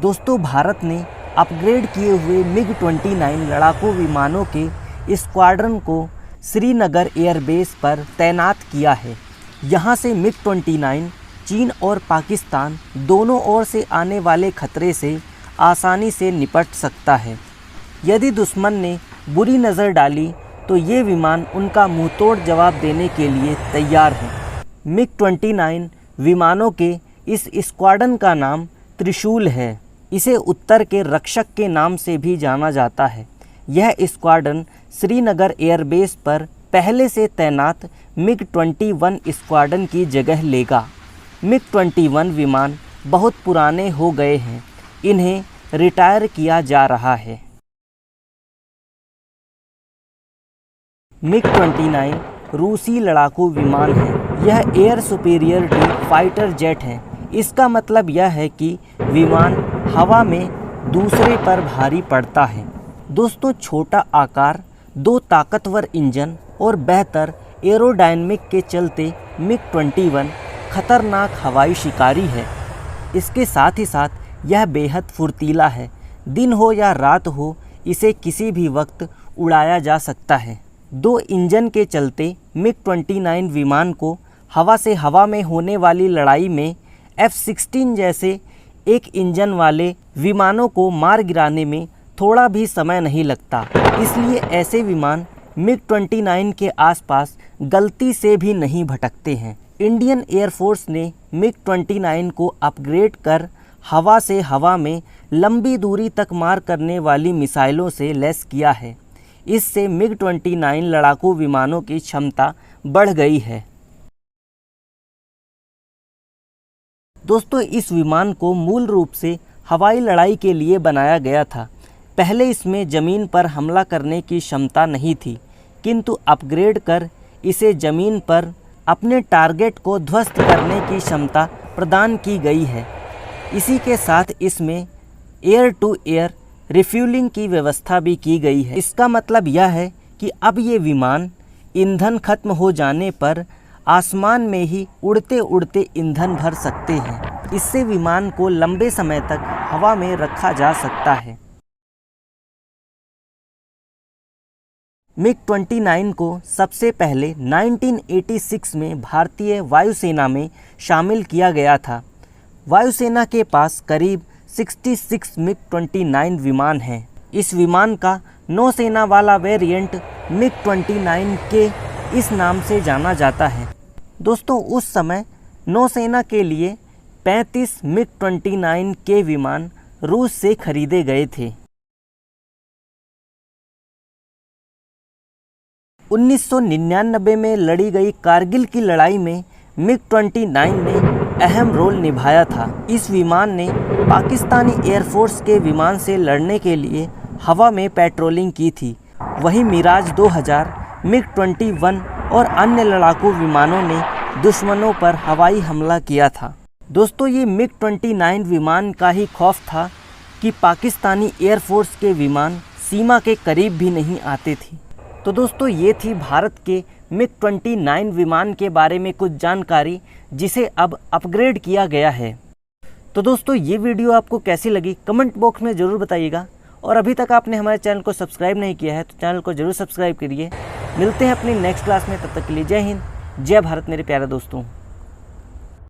दोस्तों भारत ने अपग्रेड किए हुए मिग-29 लड़ाकू विमानों के स्क्वाड्रन को श्रीनगर एयरबेस पर तैनात किया है। यहाँ से मिग-29 चीन और पाकिस्तान दोनों ओर से आने वाले खतरे से आसानी से निपट सकता है। यदि दुश्मन ने बुरी नज़र डाली तो ये विमान उनका मुंहतोड़ जवाब देने के लिए तैयार हैं। मिग-29 विमानों के इस स्क्वाड्रन का नाम त्रिशूल है। इसे उत्तर के रक्षक के नाम से भी जाना जाता है। यह स्क्वाड्रन श्रीनगर एयरबेस पर पहले से तैनात मिग-21 स्क्वाड्रन की जगह लेगा। मिग-21 विमान बहुत पुराने हो गए हैं, इन्हें रिटायर किया जा रहा है। मिग-29 रूसी लड़ाकू विमान है। यह एयर सुपीरियरिटी फाइटर जेट है। इसका मतलब यह है कि विमान हवा में दूसरे पर भारी पड़ता है। दोस्तों छोटा आकार, 2 ताकतवर इंजन और बेहतर एरोडायनेमिक के चलते मिग-21 खतरनाक हवाई शिकारी है। इसके साथ ही साथ यह बेहद फुर्तीला है। दिन हो या रात हो, इसे किसी भी वक्त उड़ाया जा सकता है। 2 इंजन के चलते मिग-29 विमान को हवा से हवा में होने वाली लड़ाई में F-16 जैसे एक इंजन वाले विमानों को मार गिराने में थोड़ा भी समय नहीं लगता। इसलिए ऐसे विमान मिग-29 के आसपास गलती से भी नहीं भटकते हैं। इंडियन एयरफोर्स ने मिग-29 को अपग्रेड कर हवा से हवा में लंबी दूरी तक मार करने वाली मिसाइलों से लैस किया है। इससे मिग-29 लड़ाकू विमानों की क्षमता बढ़ गई है। दोस्तों इस विमान को मूल रूप से हवाई लड़ाई के लिए बनाया गया था। पहले इसमें ज़मीन पर हमला करने की क्षमता नहीं थी, किंतु अपग्रेड कर इसे ज़मीन पर अपने टारगेट को ध्वस्त करने की क्षमता प्रदान की गई है। इसी के साथ इसमें एयर टू एयर रिफ्यूलिंग की व्यवस्था भी की गई है। इसका मतलब यह है कि अब ये विमान ईंधन खत्म हो जाने पर आसमान में ही उड़ते उड़ते ईंधन भर सकते हैं। इससे विमान को लंबे समय तक हवा में रखा जा सकता है। मिग-29 को सबसे पहले 1986 में भारतीय वायुसेना में शामिल किया गया था। वायुसेना के पास करीब 66 मिग-29 विमान हैं। इस विमान का नौसेना वाला वेरिएंट मिग-29 के इस नाम से जाना जाता है। दोस्तों उस समय नौसेना के लिए 35 मिग-29 के विमान रूस से खरीदे गए थे। 1999 में लड़ी गई कारगिल की लड़ाई में मिग-29 ने अहम रोल निभाया था। इस विमान ने पाकिस्तानी एयरफोर्स के विमान से लड़ने के लिए हवा में पेट्रोलिंग की थी। वहीं मिराज 2000, मिग-21 और अन्य लड़ाकू विमानों ने दुश्मनों पर हवाई हमला किया था। दोस्तों ये मिग-29 विमान का ही खौफ था कि पाकिस्तानी एयरफोर्स के विमान सीमा के करीब भी नहीं आते थे। तो दोस्तों ये थी भारत के मिग-29 विमान के बारे में कुछ जानकारी, जिसे अब अपग्रेड किया गया है। तो दोस्तों ये वीडियो आपको कैसी लगी कमेंट बॉक्स में ज़रूर बताइएगा। और अभी तक आपने हमारे चैनल को सब्सक्राइब नहीं किया है तो चैनल को ज़रूर सब्सक्राइब करिए। मिलते हैं अपनी नेक्स्ट क्लास में, तब तक के लिए जय हिंद, जय भारत मेरे प्यारे दोस्तों।